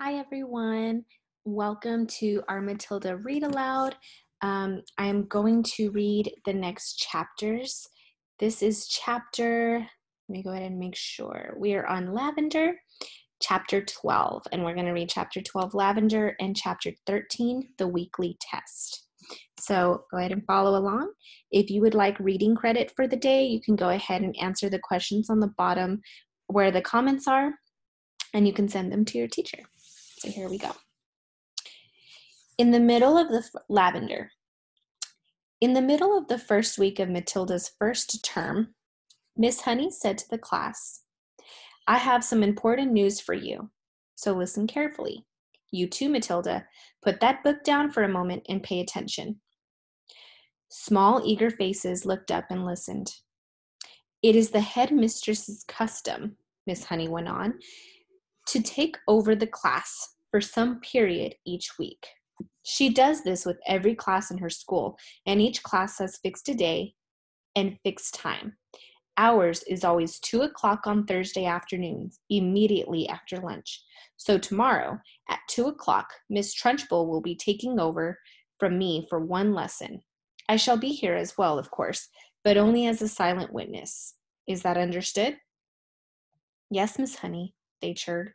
Hi, everyone. Welcome to our Matilda Read Aloud. I am going to read the next chapters. This is let me go ahead and make sure. We are on Lavender, chapter 12, and we're going to read chapter 12, Lavender, and chapter 13, the weekly test. So go ahead and follow along. If you would like reading credit for the day, you can go ahead and answer the questions on the bottom where the comments are, and you can send them to your teacher. So here we go. In the middle of Lavender. In the middle of the first week of Matilda's first term, Miss Honey said to the class, "I have some important news for you, so listen carefully. You too, Matilda, put that book down for a moment and pay attention." Small, eager faces looked up and listened. "It is the headmistress's custom," Miss Honey went on, "to take over the class for some period each week. She does this with every class in her school, and each class has fixed a day and fixed time. Ours is always 2 o'clock on Thursday afternoons, immediately after lunch. So tomorrow, at 2 o'clock, Miss Trunchbull will be taking over from me for one lesson. I shall be here as well, of course, but only as a silent witness. Is that understood?" "Yes, Miss Honey," they chirped.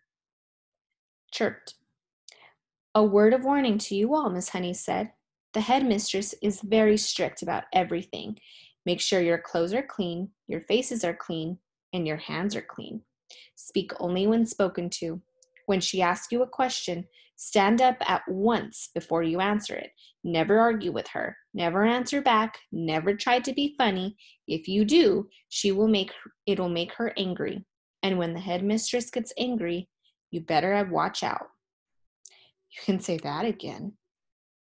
"A word of warning to you all," Miss Honey said. "The headmistress is very strict about everything. Make sure your clothes are clean, your faces are clean, and your hands are clean. Speak only when spoken to. When she asks you a question, stand up at once before you answer it. Never argue with her. Never answer back. Never try to be funny. If you do, it'll make her angry. And when the headmistress gets angry, you better watch out." "You can say that again,"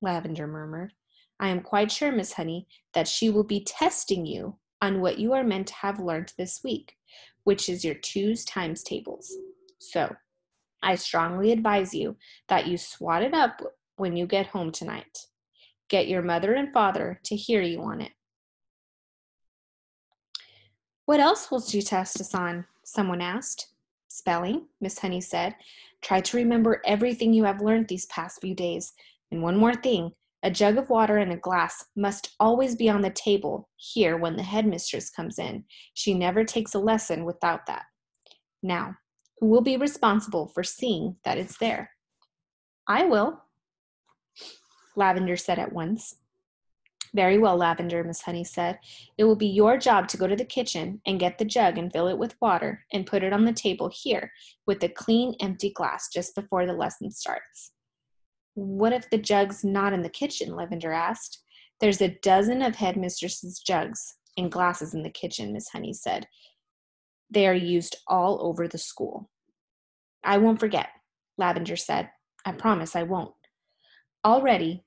Lavender murmured. "I am quite sure, Miss Honey, that she will be testing you on what you are meant to have learned this week, which is your 2's times tables. So, I strongly advise you that you swat it up when you get home tonight. Get your mother and father to hear you on it." "What else will she test us on?" someone asked. "Spelling," Miss Honey said. "Try to remember everything you have learned these past few days. And one more thing, a jug of water and a glass must always be on the table here when the headmistress comes in. She never takes a lesson without that. Now, who will be responsible for seeing that it's there?" "I will," Lavender said at once. "Very well, Lavender," Miss Honey said. "It will be your job to go to the kitchen and get the jug and fill it with water and put it on the table here with a clean, empty glass just before the lesson starts." "What if the jug's not in the kitchen?" Lavender asked. "There's a dozen of headmistress's jugs and glasses in the kitchen," Miss Honey said. "They are used all over the school." "I won't forget," Lavender said. "I promise I won't." Already,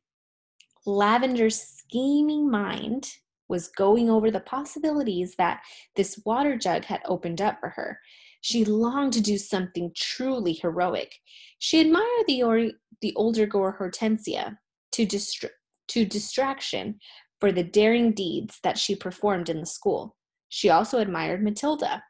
Lavender's scheming mind was going over the possibilities that this water jug had opened up for her. She longed to do something truly heroic. She admired the older girl Hortensia to distraction for the daring deeds that she performed in the school. She also admired Matilda,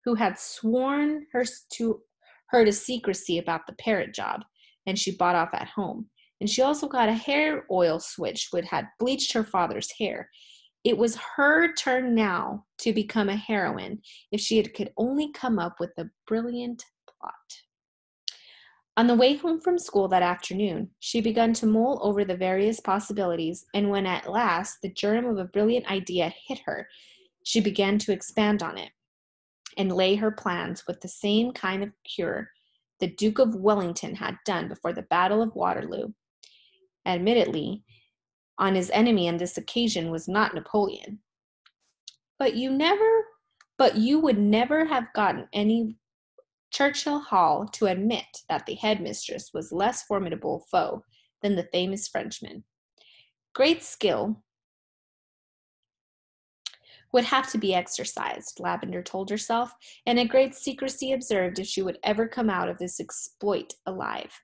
who had sworn her to secrecy about the parrot job, and she bought off at home. And she also got a hair oil switch which had bleached her father's hair. It was her turn now to become a heroine if she could only come up with a brilliant plot. On the way home from school that afternoon, she began to mull over the various possibilities, and when at last the germ of a brilliant idea hit her, she began to expand on it and lay her plans with the same kind of cure the Duke of Wellington had done before the Battle of Waterloo. Admittedly, on his enemy on this occasion was not Napoleon. But you would never have gotten any Churchill Hall to admit that the headmistress was less formidable foe than the famous Frenchman. Great skill would have to be exercised, Lavender told herself, and a great secrecy observed if she would ever come out of this exploit alive.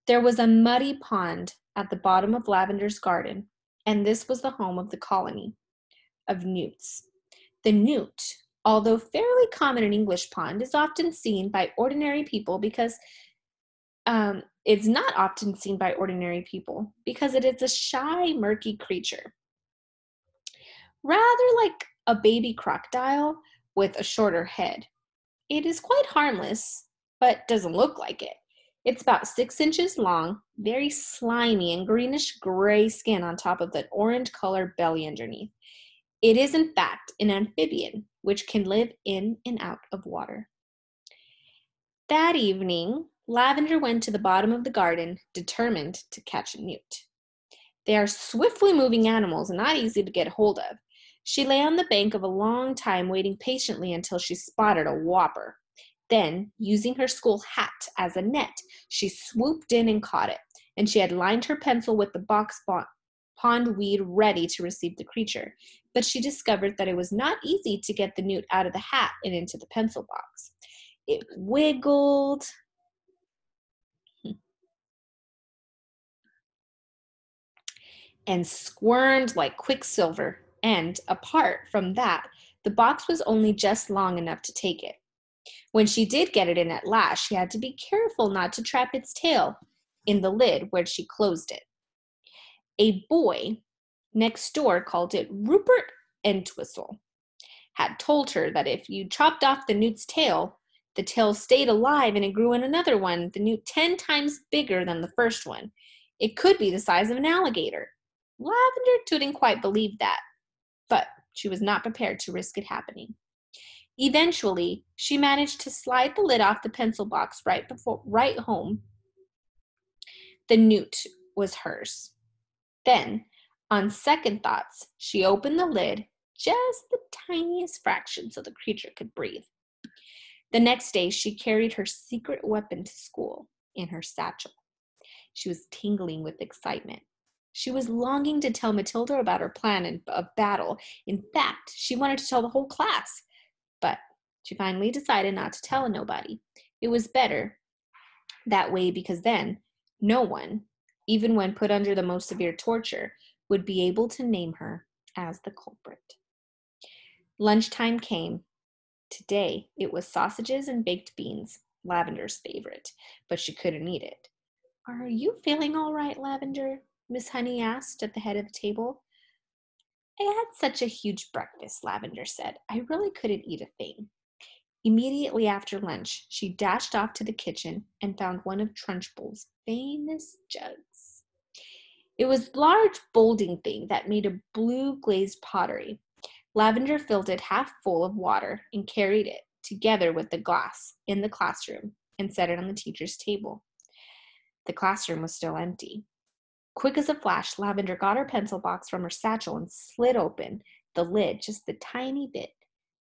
There was a muddy pond at the bottom of Lavender's garden, and this was the home of the colony of newts. The newt, although fairly common in English pond, is often seen by ordinary people because It's not often seen by ordinary people because it is a shy, murky creature, rather like a baby crocodile with a shorter head. It is quite harmless, but doesn't look like it. It's about 6 inches long, very slimy and greenish gray skin on top of that orange-colored belly underneath. It is, in fact, an amphibian, which can live in and out of water. That evening, Lavender went to the bottom of the garden, determined to catch a newt. They are swiftly moving animals and not easy to get hold of. She lay on the bank of a long time, waiting patiently until she spotted a whopper. Then, using her school hat as a net, she swooped in and caught it, and she had lined her pencil with the box pond weed ready to receive the creature. But she discovered that it was not easy to get the newt out of the hat and into the pencil box. It wiggled and squirmed like quicksilver, and, apart from that, the box was only just long enough to take it. When she did get it in at last, she had to be careful not to trap its tail in the lid where she closed it. A boy next door called it Rupert Entwistle, had told her that if you chopped off the newt's tail, the tail stayed alive and it grew in another one, the newt 10 times bigger than the first one. It could be the size of an alligator. Lavender didn't quite believe that, but she was not prepared to risk it happening. Eventually, she managed to slide the lid off the pencil box right home. The newt was hers. Then, on second thoughts, she opened the lid just the tiniest fraction so the creature could breathe. The next day, she carried her secret weapon to school in her satchel. She was tingling with excitement. She was longing to tell Matilda about her plan of battle. In fact, she wanted to tell the whole class. But she finally decided not to tell nobody. It was better that way because then no one, even when put under the most severe torture, would be able to name her as the culprit. Lunchtime came. Today it was sausages and baked beans, Lavender's favorite, but she couldn't eat it. "Are you feeling all right, Lavender?" Miss Honey asked at the head of the table. "I had such a huge breakfast," Lavender said. "I really couldn't eat a thing." Immediately after lunch, she dashed off to the kitchen and found one of Trunchbull's famous jugs. It was a large, bulging thing that made a blue glazed pottery. Lavender filled it half full of water and carried it, together with the glass, in the classroom and set it on the teacher's table. The classroom was still empty. Quick as a flash, Lavender got her pencil box from her satchel and slid open the lid just a tiny bit.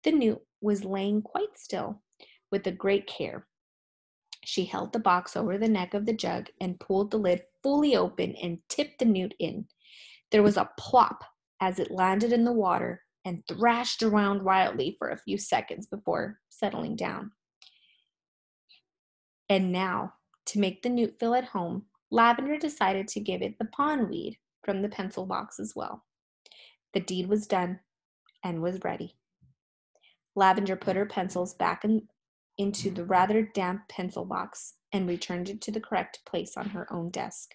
The newt was laying quite still, with a great care. She held the box over the neck of the jug and pulled the lid fully open and tipped the newt in. There was a plop as it landed in the water and thrashed around wildly for a few seconds before settling down. And now, to make the newt feel at home, Lavender decided to give it the pondweed from the pencil box as well. The deed was done and was ready. Lavender put her pencils back into the rather damp pencil box and returned it to the correct place on her own desk.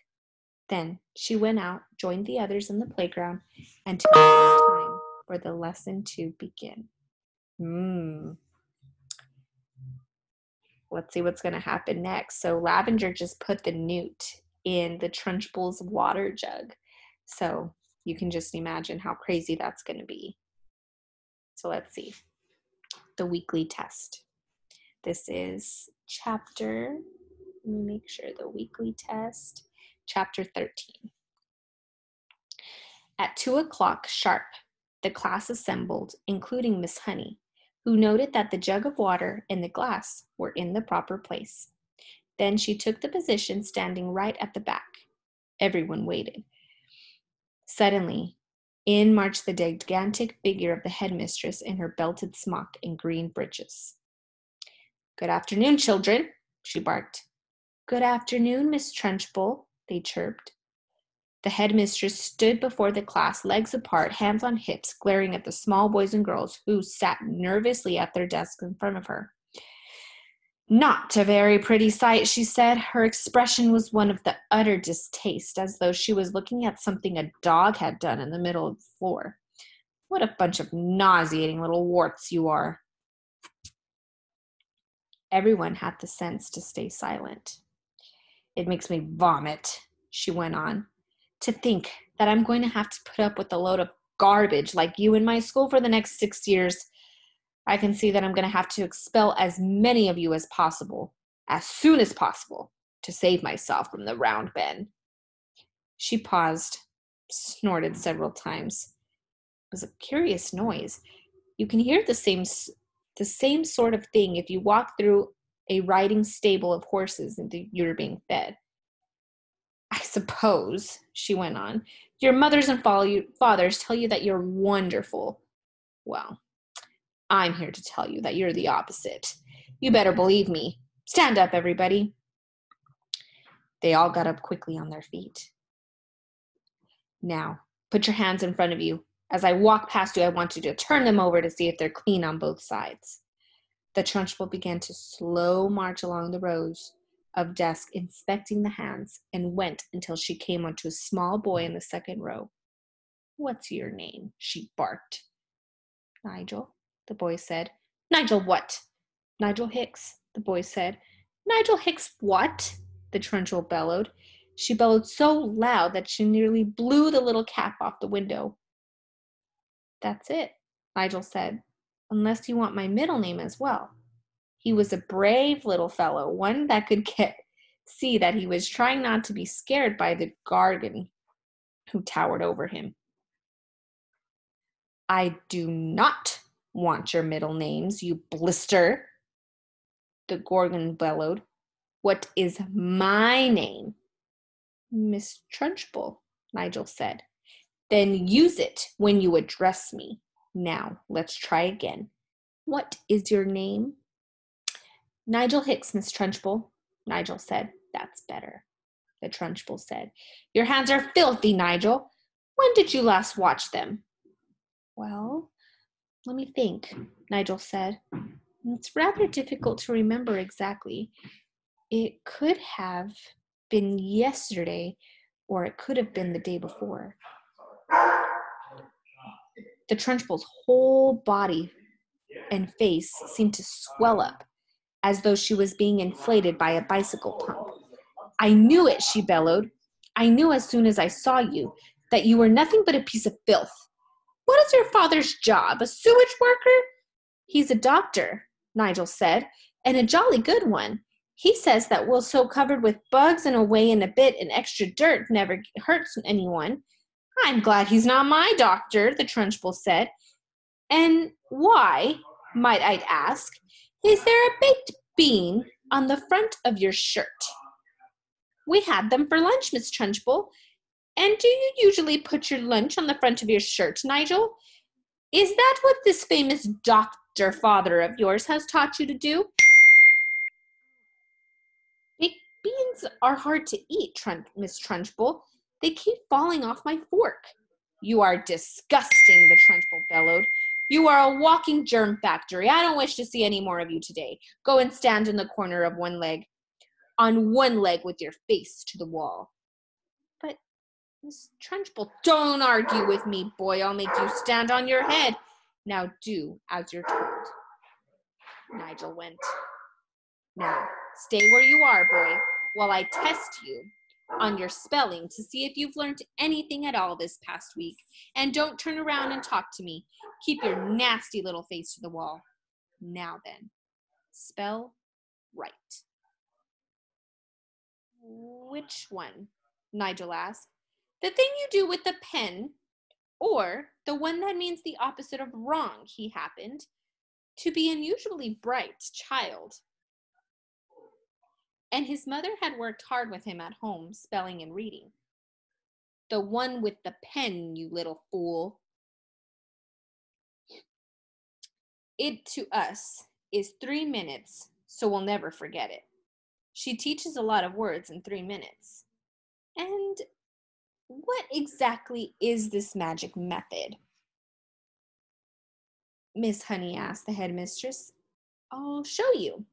Then she went out, joined the others in the playground, and took time for the lesson to begin. Let's see what's going to happen next. So Lavender just put the newt in the Trunchbull's water jug. So you can just imagine how crazy that's going to be. So let's see. The weekly test. This is chapter, let me make sure, the weekly test, chapter 13. At 2:00 sharp, the class assembled, including Miss Honey, who noted that the jug of water and the glass were in the proper place. Then she took the position standing right at the back. Everyone waited. Suddenly, in marched the gigantic figure of the headmistress in her belted smock and green breeches. "Good afternoon, children," she barked. "Good afternoon, Miss Trunchbull," they chirped. The headmistress stood before the class, legs apart, hands on hips, glaring at the small boys and girls who sat nervously at their desks in front of her. Not a very pretty sight, she said. Her expression was one of the utter distaste, as though she was looking at something a dog had done in the middle of the floor. What a bunch of nauseating little warts you are. Everyone had the sense to stay silent. It makes me vomit, she went on. To think that I'm going to have to put up with a load of garbage like you in my school for the next 6 years. I can see that I'm going to have to expel as many of you as possible, as soon as possible, to save myself from the round ben. She paused, snorted several times. It was a curious noise. You can hear the same sort of thing if you walk through a riding stable of horses and you're being fed. I suppose, she went on, your mothers and fathers tell you that you're wonderful. Well, I'm here to tell you that you're the opposite. You better believe me. Stand up, everybody. They all got up quickly on their feet. Now, put your hands in front of you. As I walk past you, I want you to turn them over to see if they're clean on both sides. The Trunchbull began to slow march along the rows of desks, inspecting the hands, and went until she came onto a small boy in the second row. What's your name? She barked. Nigel, the boy said. Nigel what? Nigel Hicks, the boy said. Nigel Hicks what? The Trunchbull bellowed. She bellowed so loud that she nearly blew the little cap off the window. That's it, Nigel said, unless you want my middle name as well. He was a brave little fellow, one that could see that he was trying not to be scared by the Gorgon who towered over him. I do not want your middle names, you blister, the Gorgon bellowed. What is my name? Miss Trunchbull, Nigel said. Then use it when you address me. Now, let's try again. What is your name? Nigel Hicks, Miss Trunchbull, Nigel said. That's better, the Trunchbull said. Your hands are filthy, Nigel. When did you last watch them? Well, let me think, Nigel said. It's rather difficult to remember exactly. It could have been yesterday, or it could have been the day before. The Trunchbull's whole body and face seemed to swell up, as though she was being inflated by a bicycle pump. I knew it, she bellowed. I knew as soon as I saw you that you were nothing but a piece of filth. What is your father's job, a sewage worker? He's a doctor, Nigel said, and a jolly good one. He says that we're so covered with bugs and away in a bit and extra dirt never hurts anyone. I'm glad he's not my doctor, the Trunchbull said. And why, might I ask, is there a baked bean on the front of your shirt? We had them for lunch, Miss Trunchbull. And do you usually put your lunch on the front of your shirt, Nigel? Is that what this famous doctor father of yours has taught you to do? Baked beans are hard to eat, Miss Trunchbull. They keep falling off my fork. You are disgusting, the Trunchbull bellowed. You are a walking germ factory. I don't wish to see any more of you today. Go and stand in the corner of on one leg with your face to the wall. But, Miss Trunchbull, don't argue with me, boy. I'll make you stand on your head. Now do as you're told. Nigel went. Now, stay where you are, boy, while I test you on your spelling to see if you've learned anything at all this past week. And don't turn around and talk to me. Keep your nasty little face to the wall. Now then, spell right. Which one? Nigel asked. The thing you do with the pen, or the one that means the opposite of wrong. He happened to be an unusually bright child, and his mother had worked hard with him at home, spelling and reading. The one with the pen, you little fool. It to us is 3 minutes, so we'll never forget it. She teaches a lot of words in 3 minutes. And what exactly is this magic method? Miss Honey asked the headmistress. I'll show you.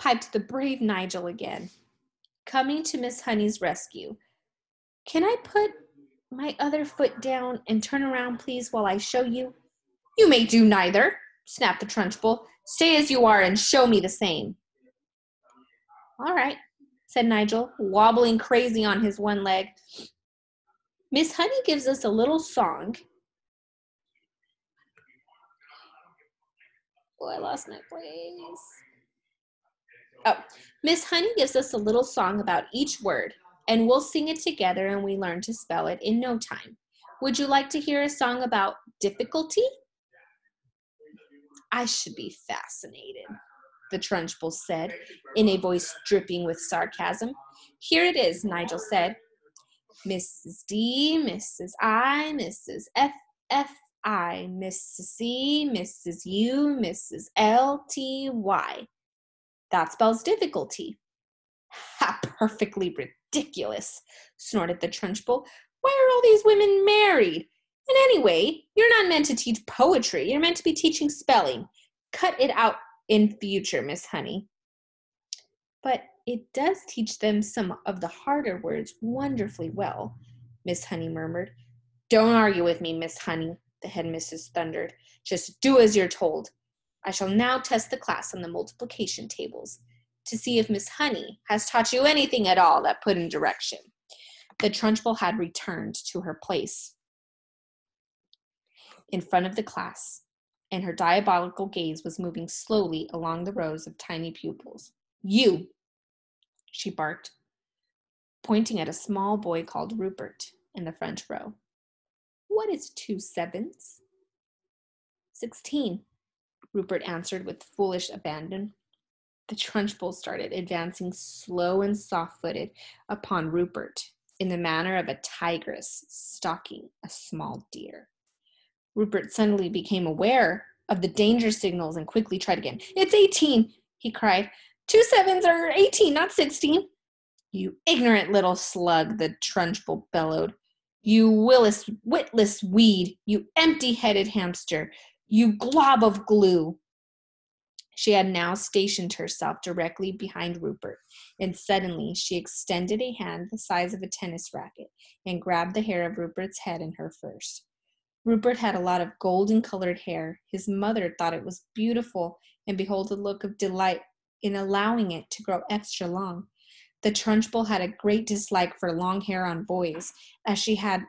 piped the brave Nigel again, coming to Miss Honey's rescue. Can I put my other foot down and turn around, please, while I show you? You may do neither, snapped the Trunchbull. Stay as you are and show me the same. All right, said Nigel, wobbling crazy on his one leg. Miss Honey gives us a little song. Oh, I lost my place. Oh, Miss Honey gives us a little song about each word, and we'll sing it together and we learn to spell it in no time. Would you like to hear a song about difficulty? I should be fascinated, the Trunchbull said, in a voice dripping with sarcasm. Here it is, Nigel said. Mrs. D, Mrs. I, Mrs. F, F, I, Mrs. C, Mrs. U, Mrs. L, T, Y. That spells difficulty. Ha, perfectly ridiculous, snorted the Trunchbull. Why are all these women married? And anyway, you're not meant to teach poetry. You're meant to be teaching spelling. Cut it out in future, Miss Honey. But it does teach them some of the harder words wonderfully well, Miss Honey murmured. Don't argue with me, Miss Honey, the headmistress thundered. Just do as you're told. I shall now test the class on the multiplication tables to see if Miss Honey has taught you anything at all that put in direction. The Trunchbull had returned to her place in front of the class, and her diabolical gaze was moving slowly along the rows of tiny pupils. You, she barked, pointing at a small boy called Rupert in the front row. What is 2 sevens? 16, Rupert answered with foolish abandon. The Trunchbull started advancing slow and soft-footed upon Rupert in the manner of a tigress stalking a small deer. Rupert suddenly became aware of the danger signals and quickly tried again. It's 18, he cried. 2 sevens are 18, not 16. You ignorant little slug, the Trunchbull bellowed. You witless weed, you empty-headed hamster, you glob of glue. She had now stationed herself directly behind Rupert, and suddenly she extended a hand the size of a tennis racket and grabbed the hair of Rupert's head in her first. Rupert had a lot of golden-colored hair. His mother thought it was beautiful, and behold the look of delight in allowing it to grow extra long. The Trunchbull had a great dislike for long hair on boys, as she had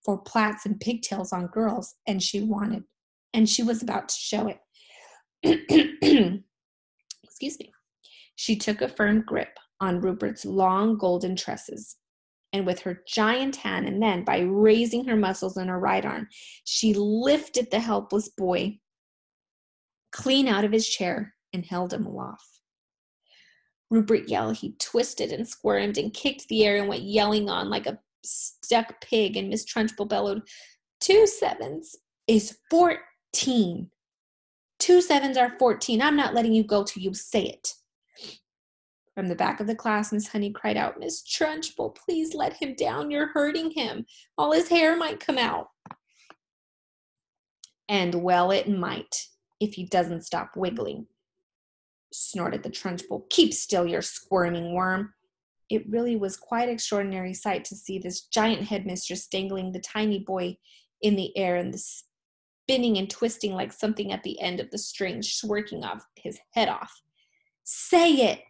for plaits and pigtails on girls, and she was about to show it. Excuse me. She took a firm grip on Rupert's long golden tresses, and with her giant hand, and then by raising her muscles in her right arm, she lifted the helpless boy clean out of his chair and held him aloft. Rupert yelled. He twisted and squirmed and kicked the air and went yelling on like a stuck pig, and Miss Trunchbull bellowed, 2 sevens is 14. 2 sevens are 14. I'm not letting you go till you say it. From the back of the class, Miss Honey cried out, Miss Trunchbull, please let him down. You're hurting him. All his hair might come out. And well it might, if he doesn't stop wiggling, snorted the Trunchbull. Keep still, you squirming worm. It really was quite an extraordinary sight to see this giant headmistress dangling the tiny boy in the air and the spinning and twisting like something at the end of the string, swerking off his head off. Say it,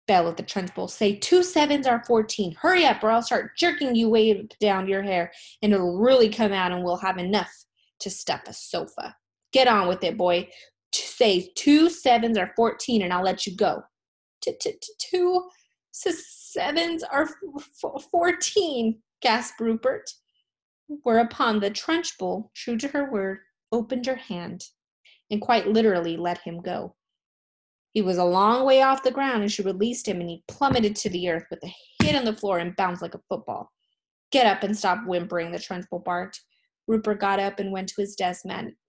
bellowed the Trunchbull. Say 2 sevens are 14. Hurry up, or I'll start jerking you way down your hair, and it'll really come out, and we'll have enough to stuff a sofa. Get on with it, boy. Say 2 sevens are 14, and I'll let you go. 2 sevens are 14, gasped Rupert. Whereupon the Trunchbull, true to her word, opened her hand and quite literally let him go. He was a long way off the ground, and she released him, and he plummeted to the earth with a hit on the floor and bounced like a football. Get up and stop whimpering, the Trunchbull barked. Rupert got up and went to his desk,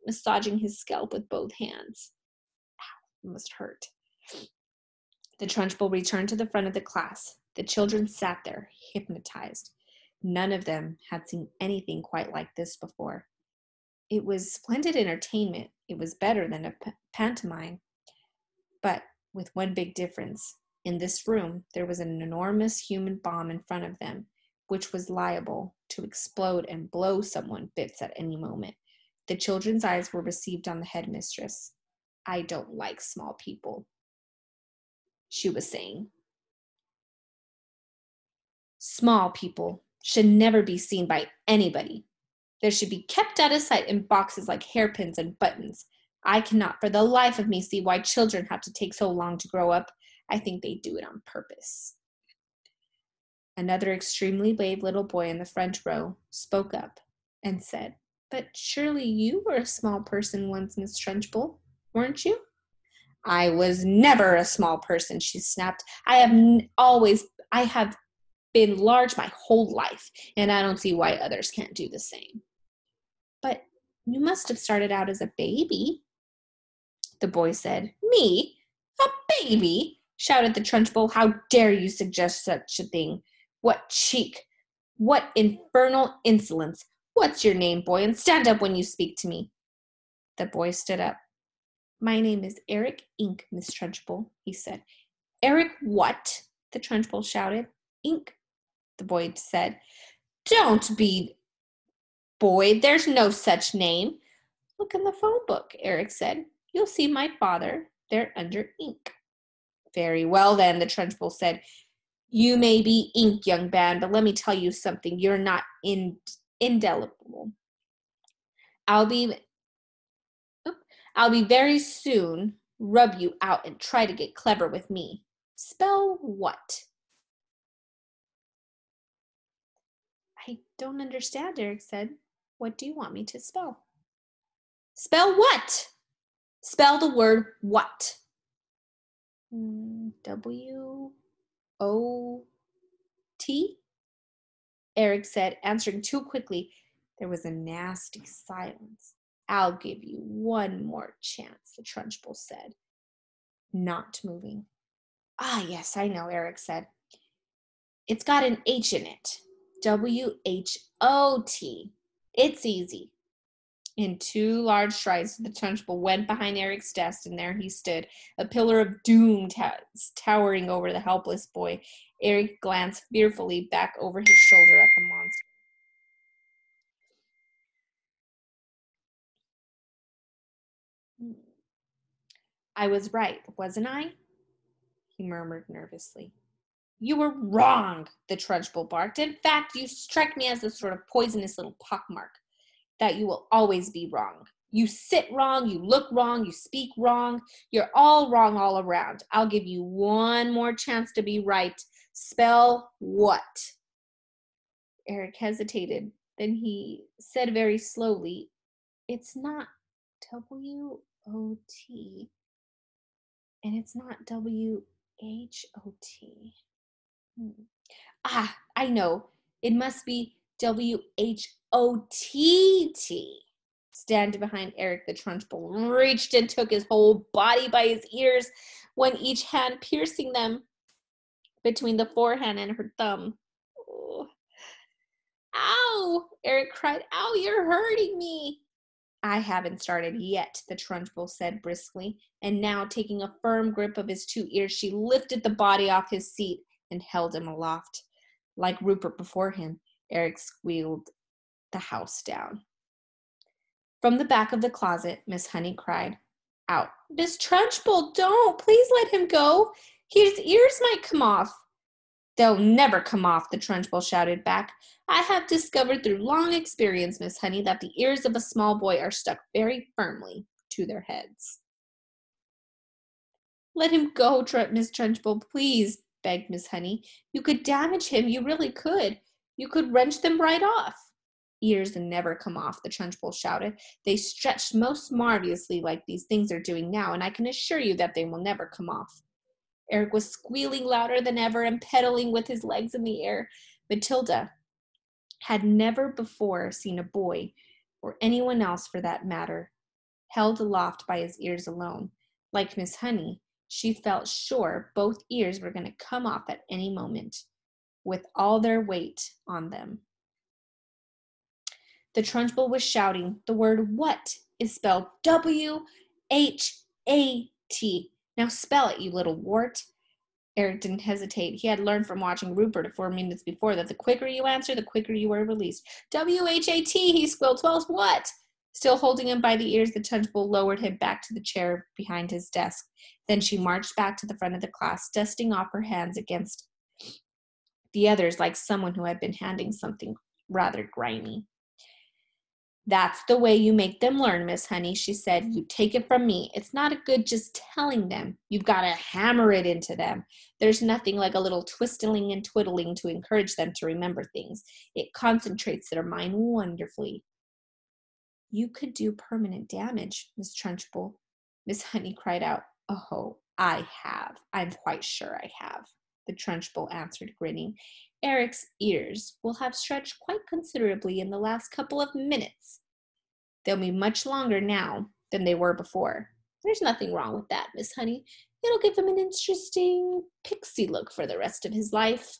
massaging his scalp with both hands. Ow, it must hurt. The Trunchbull returned to the front of the class. The children sat there, hypnotized. None of them had seen anything quite like this before. It was splendid entertainment. It was better than a pantomime. But with one big difference. In this room, there was an enormous human bomb in front of them, which was liable to explode and blow someone bits at any moment. The children's eyes were received on the headmistress. I don't like small people, she was saying. Small people should never be seen by anybody. They should be kept out of sight in boxes like hairpins and buttons. I cannot for the life of me see why children have to take so long to grow up. I think they do it on purpose. Another extremely brave little boy in the front row spoke up and said, But surely you were a small person once, Miss Trunchbull, weren't you? I was never a small person, she snapped. I have been large my whole life, and I don't see why others can't do the same. But you must have started out as a baby, the boy said. Me? A baby? Shouted the Trunchbull. How dare you suggest such a thing? What cheek! What infernal insolence! What's your name, boy? And stand up when you speak to me. The boy stood up. My name is Eric Ink, Miss Trunchbull, he said. Eric what? The Trunchbull shouted. Ink, the boy said. Don't be, boy, there's no such name. Look in the phone book, Eric said. You'll see my father there under Ink. Very well, then, the Trunchbull said. You may be Ink, young man, but let me tell you something. You're not indelible. I'll be very soon rub you out and try to get clever with me. Spell what? I don't understand, Eric said. What do you want me to spell? Spell what? Spell the word what? W-O-T? Eric said, answering too quickly. There was a nasty silence. I'll give you one more chance, the Trunchbull said, not moving. Ah, yes, I know, Eric said. It's got an H in it. W-H-O-T. It's easy. In 2 large strides, the Trunchbull went behind Eric's desk, and there he stood, a pillar of doom towering over the helpless boy. Eric glanced fearfully back over his shoulder at the monster. I was right, wasn't I? He murmured nervously. You were wrong, the Trunchbull barked. In fact, you strike me as a sort of poisonous little pockmark. That you will always be wrong. You sit wrong, you look wrong, you speak wrong. You're all wrong all around. I'll give you one more chance to be right. Spell what? Eric hesitated. Then he said very slowly, It's not W-O-T. And it's not W-H-O-T. Ah, I know. It must be W-H-O-T-T. Standing behind Eric, the Trunchbull reached and took his whole body by his ears, one each hand piercing them between the forehand and her thumb. Oh. Ow! Eric cried. Ow, you're hurting me. I haven't started yet, the Trunchbull said briskly, and now, taking a firm grip of his 2 ears, she lifted the body off his seat and held him aloft. Like Rupert before him, Eric squealed the house down. From the back of the closet, Miss Honey cried out, Miss Trunchbull, don't! Please let him go! His ears might come off. They'll never come off, the Trunchbull shouted back. I have discovered through long experience, Miss Honey, that the ears of a small boy are stuck very firmly to their heads. Let him go, Miss Trunchbull, please, begged Miss Honey. You could damage him, you really could. You could wrench them right off. Ears never come off, the Trunchbull shouted. They stretch most marvelously like these things are doing now, and I can assure you that they will never come off. Eric was squealing louder than ever and pedaling with his legs in the air. Matilda had never before seen a boy, or anyone else for that matter, held aloft by his ears alone. Like Miss Honey, she felt sure both ears were going to come off at any moment, with all their weight on them. The Trunchbull was shouting. The word what is spelled W-H-A-T. Now spell it, you little wart. Eric didn't hesitate. He had learned from watching Rupert 4 minutes before that the quicker you answer, the quicker you are released. W-H-A-T, he squealed. Well, what? Still holding him by the ears, the Trunchbull lowered him back to the chair behind his desk. Then she marched back to the front of the class, dusting off her hands against the others like someone who had been handling something rather grimy. That's the way you make them learn, Miss Honey, she said. You take it from me. It's not a good just telling them. You've got to hammer it into them. There's nothing like a little twistling and twiddling to encourage them to remember things. It concentrates their mind wonderfully. You could do permanent damage, Miss Trunchbull. Miss Honey cried out. Oh, I have. I'm quite sure I have, the Trunchbull answered, grinning. Eric's ears will have stretched quite considerably in the last couple of minutes. They'll be much longer now than they were before. There's nothing wrong with that, Miss Honey. It'll give him an interesting pixie look for the rest of his life.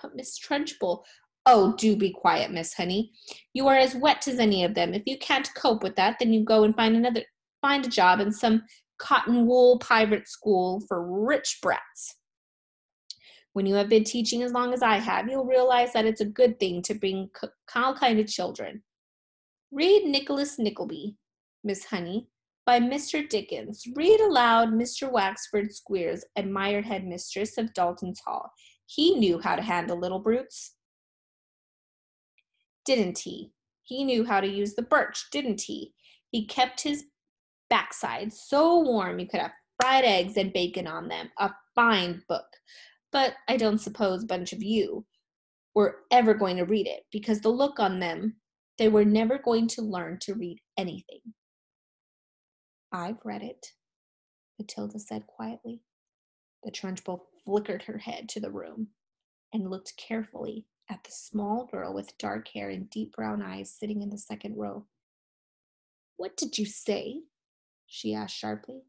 But Miss Trunchbull, oh, do be quiet, Miss Honey. You are as wet as any of them. If you can't cope with that, then you go and find a job in some cotton wool pirate school for rich brats. When you have been teaching as long as I have, you'll realize that it's a good thing to bring all kind of children. Read Nicholas Nickleby, Miss Honey, by Mr. Dickens. Read aloud Mr. Waxford Squeers, admired headmistress of Dalton's Hall. He knew how to handle little brutes. Didn't he? He knew how to use the birch, didn't he? He kept his backside so warm you could have fried eggs and bacon on them. A fine book. But I don't suppose a bunch of you were ever going to read it, because the look on them, they were never going to learn to read anything. I've read it, Matilda said quietly. The Trunchbull flickered her head to the room and looked carefully at the small girl with dark hair and deep brown eyes sitting in the second row. What did you say? She asked sharply.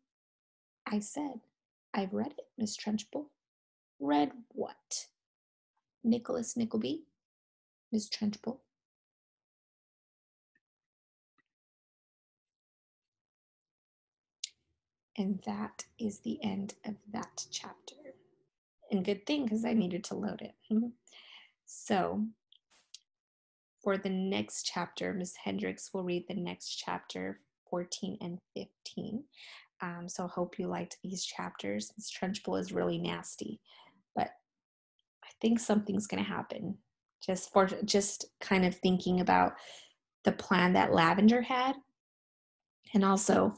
I said, I've read it, Miss Trunchbull. Read what? Nicholas Nickleby, Miss Trunchbull. And that is the end of that chapter. And good thing, because I needed to load it. So, for the next chapter, Miss Hendricks will read the next chapter, 14 and 15. So hope you liked these chapters. Miss Trunchbull is really nasty, but I think something's going to happen. Just kind of thinking about the plan that Lavender had, and also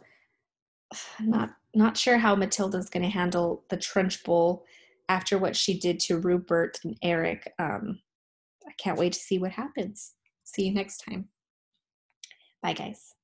not sure how Matilda's going to handle the Trunchbull after what she did to Rupert and Eric. I can't wait to see what happens. See you next time. Bye, guys.